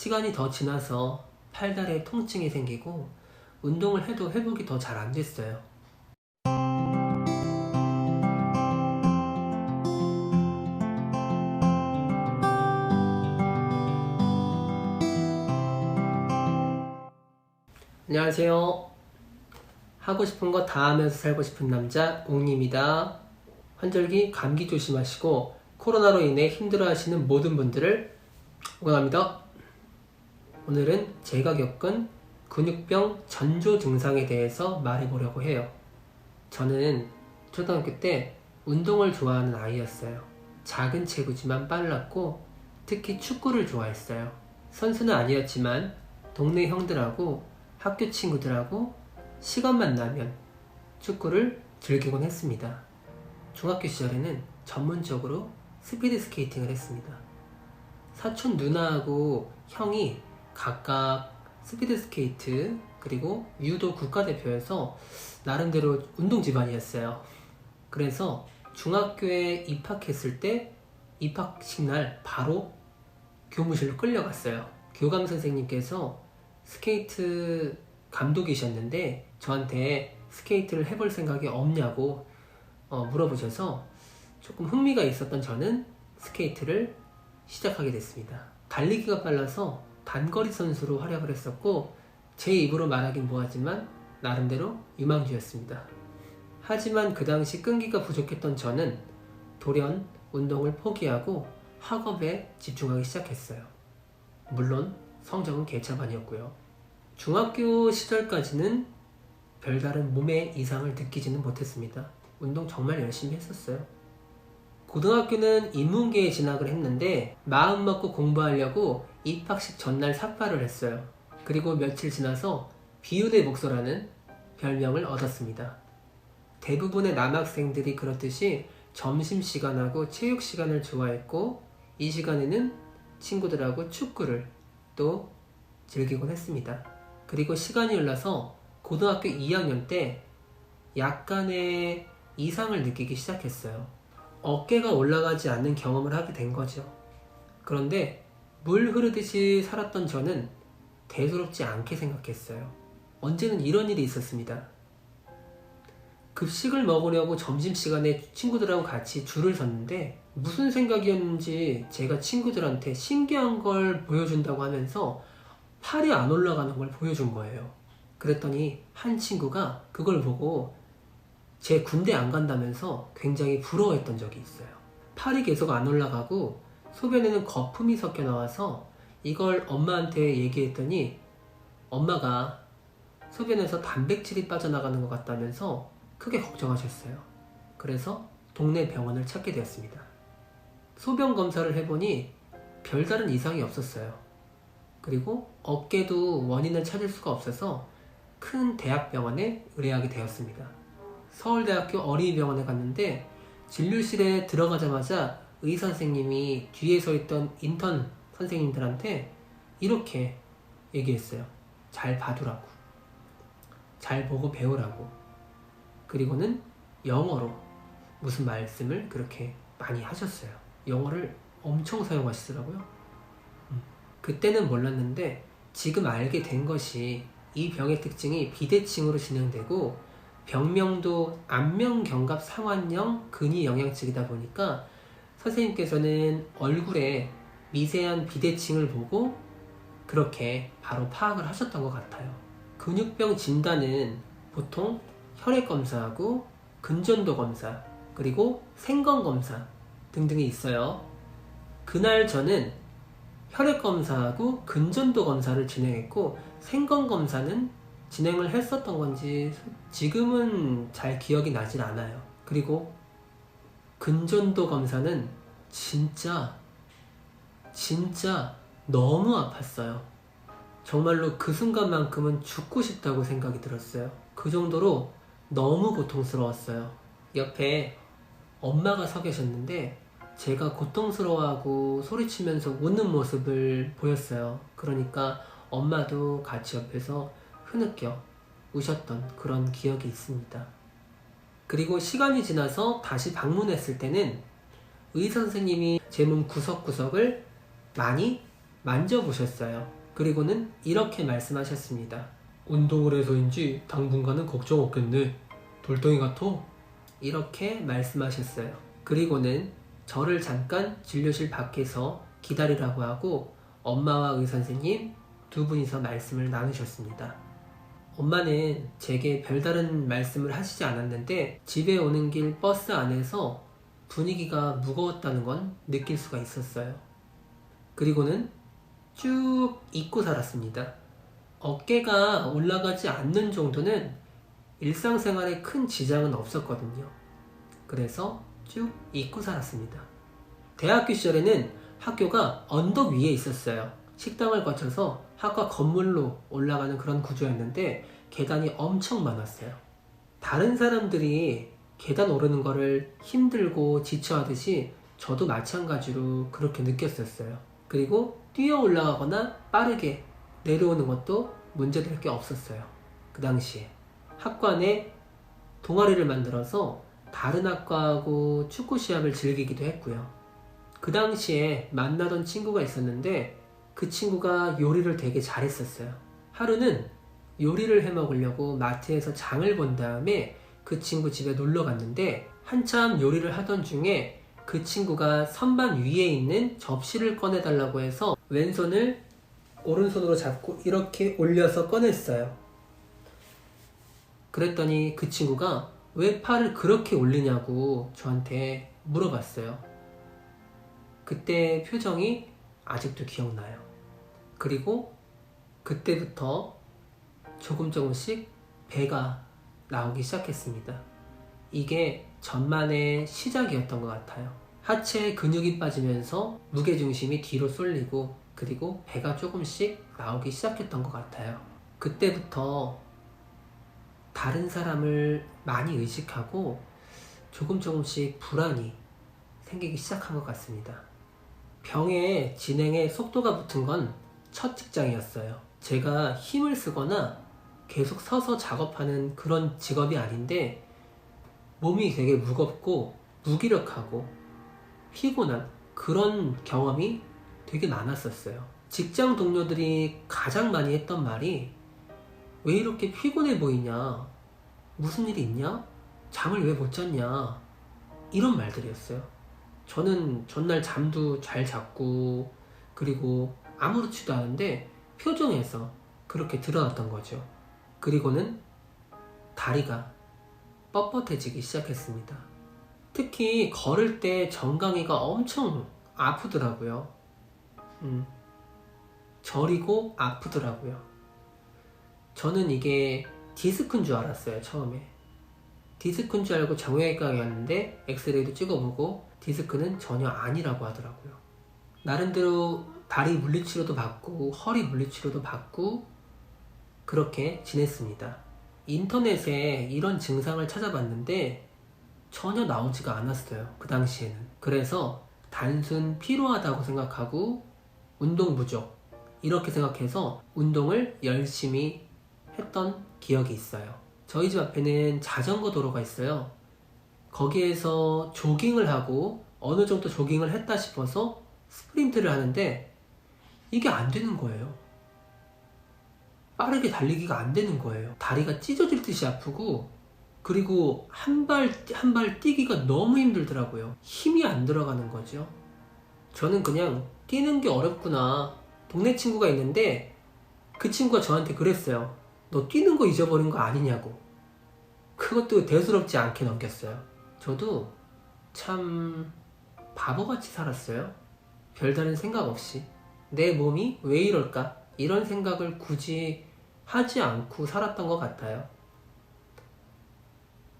시간이 더 지나서 팔다리에 통증이 생기고 운동을 해도 회복이 더 잘 안 됐어요. 안녕하세요. 하고 싶은 거 다 하면서 살고 싶은 남자 옥리입니다. 환절기 감기 조심하시고 코로나로 인해 힘들어하시는 모든 분들을 응원합니다. 오늘은 제가 겪은 근육병 전조 증상에 대해서 말해보려고 해요. 저는 초등학교 때 운동을 좋아하는 아이였어요. 작은 체구지만 빨랐고 특히 축구를 좋아했어요. 선수는 아니었지만 동네 형들하고 학교 친구들하고 시간만 나면 축구를 즐기곤 했습니다. 중학교 시절에는 전문적으로 스피드 스케이팅을 했습니다. 사촌 누나하고 형이 각각 스피드 스케이트 그리고 유도 국가대표여서 나름대로 운동 집안이었어요. 그래서 중학교에 입학했을 때 입학식 날 바로 교무실로 끌려갔어요. 교감 선생님께서 스케이트 감독이셨는데 저한테 스케이트를 해볼 생각이 없냐고 물어보셔서 조금 흥미가 있었던 저는 스케이트를 시작하게 됐습니다. 달리기가 빨라서 단거리 선수로 활약을 했었고 제 입으로 말하긴 뭐하지만 나름대로 유망주였습니다. 하지만 그 당시 끈기가 부족했던 저는 돌연 운동을 포기하고 학업에 집중하기 시작했어요. 물론 성적은 개차반이었고요. 중학교 시절까지는 별다른 몸의 이상을 느끼지는 못했습니다. 운동 정말 열심히 했었어요. 고등학교는 인문계에 진학을 했는데 마음 먹고 공부하려고 입학식 전날 삭발을 했어요. 그리고 며칠 지나서 비유대 목소라는 별명을 얻었습니다. 대부분의 남학생들이 그렇듯이 점심시간하고 체육시간을 좋아했고 이 시간에는 친구들하고 축구를 또 즐기곤 했습니다. 그리고 시간이 흘러서 고등학교 2학년 때 약간의 이상을 느끼기 시작했어요. 어깨가 올라가지 않는 경험을 하게 된 거죠. 그런데 물 흐르듯이 살았던 저는 대수롭지 않게 생각했어요. 언제는 이런 일이 있었습니다. 급식을 먹으려고 점심시간에 친구들하고 같이 줄을 섰는데 무슨 생각이었는지 제가 친구들한테 신기한 걸 보여준다고 하면서 팔이 안 올라가는 걸 보여준 거예요. 그랬더니 한 친구가 그걸 보고 제 군대 안 간다면서 굉장히 부러워했던 적이 있어요. 팔이 계속 안 올라가고 소변에는 거품이 섞여 나와서 이걸 엄마한테 얘기했더니 엄마가 소변에서 단백질이 빠져나가는 것 같다면서 크게 걱정하셨어요. 그래서 동네 병원을 찾게 되었습니다. 소변 검사를 해보니 별다른 이상이 없었어요. 그리고 어깨도 원인을 찾을 수가 없어서 큰 대학병원에 의뢰하게 되었습니다. 서울대학교 어린이병원에 갔는데 진료실에 들어가자마자 의사 선생님이 뒤에 서 있던 인턴 선생님들한테 이렇게 얘기했어요. 잘 봐두라고. 잘 보고 배우라고. 그리고는 영어로 무슨 말씀을 그렇게 많이 하셨어요. 영어를 엄청 사용하시더라고요. 그때는 몰랐는데 지금 알게 된 것이 이 병의 특징이 비대칭으로 진행되고 병명도 안면경갑 상완형 근위영양증이다 보니까 선생님께서는 얼굴에 미세한 비대칭을 보고 그렇게 바로 파악을 하셨던 것 같아요. 근육병 진단은 보통 혈액검사하고 근전도 검사 그리고 생건검사 등등이 있어요. 그날 저는 혈액검사하고 근전도 검사를 진행했고 생건검사는 진행을 했었던 건지 지금은 잘 기억이 나질 않아요. 그리고 근전도 검사는 진짜 너무 아팠어요. 정말로 그 순간만큼은 죽고 싶다고 생각이 들었어요. 그 정도로 너무 고통스러웠어요. 옆에 엄마가 서 계셨는데 제가 고통스러워하고 소리치면서 우는 모습을 보였어요. 그러니까 엄마도 같이 옆에서 흐느껴 우셨던 그런 기억이 있습니다. 그리고 시간이 지나서 다시 방문했을 때는 의사 선생님이 제 몸 구석구석을 많이 만져보셨어요. 그리고는 이렇게 말씀하셨습니다. 운동을 해서인지 당분간은 걱정 없겠네. 돌덩이 같아? 이렇게 말씀하셨어요. 그리고는 저를 잠깐 진료실 밖에서 기다리라고 하고 엄마와 의사선생님 두 분이서 말씀을 나누셨습니다. 엄마는 제게 별다른 말씀을 하시지 않았는데 집에 오는 길 버스 안에서 분위기가 무거웠다는 건 느낄 수가 있었어요. 그리고는 쭉 잊고 살았습니다. 어깨가 올라가지 않는 정도는 일상생활에 큰 지장은 없었거든요. 그래서 쭉 잊고 살았습니다. 대학교 시절에는 학교가 언덕 위에 있었어요. 식당을 거쳐서 학과 건물로 올라가는 그런 구조였는데 계단이 엄청 많았어요. 다른 사람들이 계단 오르는 거를 힘들고 지쳐하듯이 저도 마찬가지로 그렇게 느꼈었어요. 그리고 뛰어 올라가거나 빠르게 내려오는 것도 문제될 게 없었어요. 그 당시에 학과 내 동아리를 만들어서 다른 학과하고 축구 시합을 즐기기도 했고요. 그 당시에 만나던 친구가 있었는데 그 친구가 요리를 되게 잘했었어요. 하루는 요리를 해 먹으려고 마트에서 장을 본 다음에 그 친구 집에 놀러 갔는데 한참 요리를 하던 중에 그 친구가 선반 위에 있는 접시를 꺼내달라고 해서 왼손을 오른손으로 잡고 이렇게 올려서 꺼냈어요. 그랬더니 그 친구가 왜 팔을 그렇게 올리냐고 저한테 물어봤어요. 그때 표정이 아직도 기억나요. 그리고 그때부터 조금씩 배가 나오기 시작했습니다. 이게 전만의 시작이었던 것 같아요. 하체 근육이 빠지면서 무게중심이 뒤로 쏠리고 그리고 배가 조금씩 나오기 시작했던 것 같아요. 그때부터 다른 사람을 많이 의식하고 조금씩 불안이 생기기 시작한 것 같습니다. 병의 진행에 속도가 붙은 건 첫 직장이었어요. 제가 힘을 쓰거나 계속 서서 작업하는 그런 직업이 아닌데 몸이 되게 무겁고 무기력하고 피곤한 그런 경험이 되게 많았었어요. 직장 동료들이 가장 많이 했던 말이 왜 이렇게 피곤해 보이냐? 무슨 일이 있냐? 잠을 왜 못 잤냐? 이런 말들이었어요. 저는 전날 잠도 잘 잤고 그리고 아무렇지도 않은데 표정에서 그렇게 드러났던 거죠. 그리고는 다리가 뻣뻣해지기 시작했습니다. 특히 걸을 때 정강이가 엄청 아프더라고요. 저리고 아프더라고요. 저는 이게 디스크인 줄 알았어요. 처음에 디스크인 줄 알고 정형외과에 갔는데 엑스레이도 찍어보고 디스크는 전혀 아니라고 하더라고요. 나름대로 다리 물리치료도 받고 허리 물리치료도 받고 그렇게 지냈습니다. 인터넷에 이런 증상을 찾아봤는데 전혀 나오지가 않았어요. 그 당시에는. 그래서 단순 피로하다고 생각하고 운동 부족 이렇게 생각해서 운동을 열심히 했던 기억이 있어요. 저희 집 앞에는 자전거 도로가 있어요. 거기에서 조깅을 하고 어느 정도 조깅을 했다 싶어서 스프린트를 하는데 이게 안 되는 거예요. 빠르게 달리기가 안 되는 거예요. 다리가 찢어질 듯이 아프고 그리고 한 발 한 발 뛰기가 너무 힘들더라고요. 힘이 안 들어가는 거죠. 저는 그냥 뛰는 게 어렵구나. 동네 친구가 있는데 그 친구가 저한테 그랬어요. 너 뛰는 거 잊어버린 거 아니냐고. 그것도 대수롭지 않게 넘겼어요. 저도 참 바보같이 살았어요. 별다른 생각 없이 내 몸이 왜 이럴까? 이런 생각을 굳이 하지 않고 살았던 것 같아요.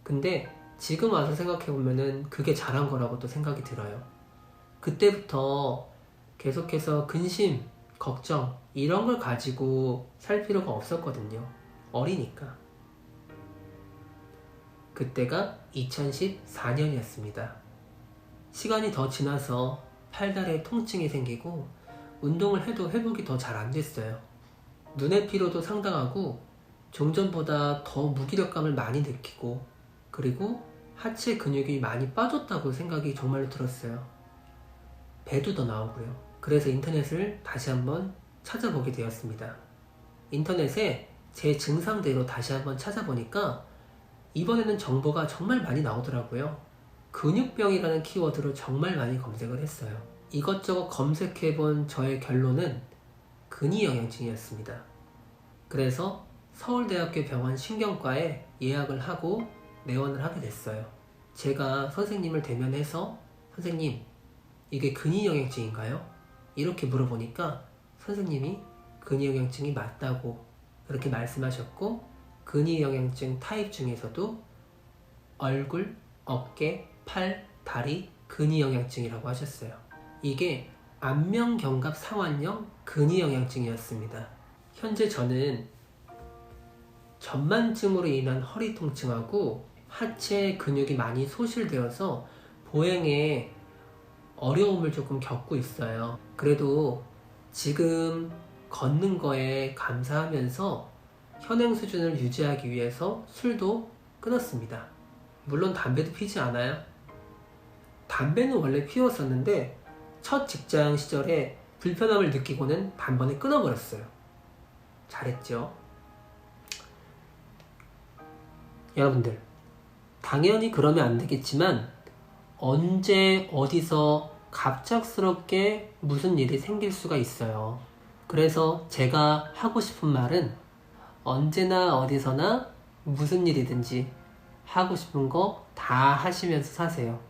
근데 지금 와서 생각해보면은 그게 잘한 거라고 또 생각이 들어요. 그때부터 계속해서 근심, 걱정 이런 걸 가지고 살 필요가 없었거든요. 어리니까. 그때가 2014년이었습니다. 시간이 더 지나서 팔다리에 통증이 생기고 운동을 해도 회복이 더 잘 안 됐어요. 눈의 피로도 상당하고 종전보다 더 무기력감을 많이 느끼고 그리고 하체 근육이 많이 빠졌다고 생각이 정말로 들었어요. 배도 더 나오고요. 그래서 인터넷을 다시 한번 찾아보게 되었습니다. 인터넷에 제 증상대로 다시 한번 찾아보니까 이번에는 정보가 정말 많이 나오더라고요. 근육병이라는 키워드로 정말 많이 검색을 했어요. 이것저것 검색해본 저의 결론은 근위영양증이었습니다. 그래서 서울대학교 병원 신경과에 예약을 하고 내원을 하게 됐어요. 제가 선생님을 대면해서 선생님, 이게 근위영양증인가요? 이렇게 물어보니까 선생님이 근위영양증이 맞다고 그렇게 말씀하셨고, 근위영양증 타입 중에서도 얼굴, 어깨, 팔, 다리 근위영양증이라고 하셨어요. 이게 안면경갑 상환형 근위영양증이었습니다. 현재 저는 전만증으로 인한 허리 통증하고 하체 근육이 많이 소실되어서 보행에 어려움을 조금 겪고 있어요. 그래도 지금 걷는 거에 감사하면서 현행 수준을 유지하기 위해서 술도 끊었습니다. 물론 담배도 피지 않아요. 담배는 원래 피웠었는데 첫 직장 시절에 불편함을 느끼고는 단번에 끊어버렸어요. 잘했죠? 여러분들, 당연히 그러면 안 되겠지만 언제 어디서 갑작스럽게 무슨 일이 생길 수가 있어요. 그래서 제가 하고 싶은 말은 언제나 어디서나 무슨 일이든지 하고 싶은 거 다 하시면서 사세요.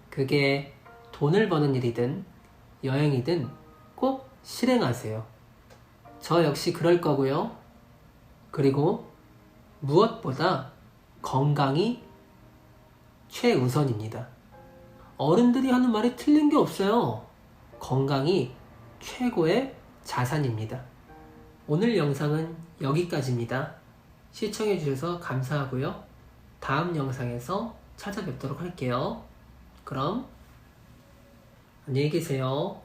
그게 돈을 버는 일이든 여행이든 꼭 실행하세요. 저 역시 그럴 거고요. 그리고 무엇보다 건강이 최우선입니다. 어른들이 하는 말이 틀린 게 없어요. 건강이 최고의 자산입니다. 오늘 영상은 여기까지입니다. 시청해주셔서 감사하고요. 다음 영상에서 찾아뵙도록 할게요. 그럼 안녕히 계세요.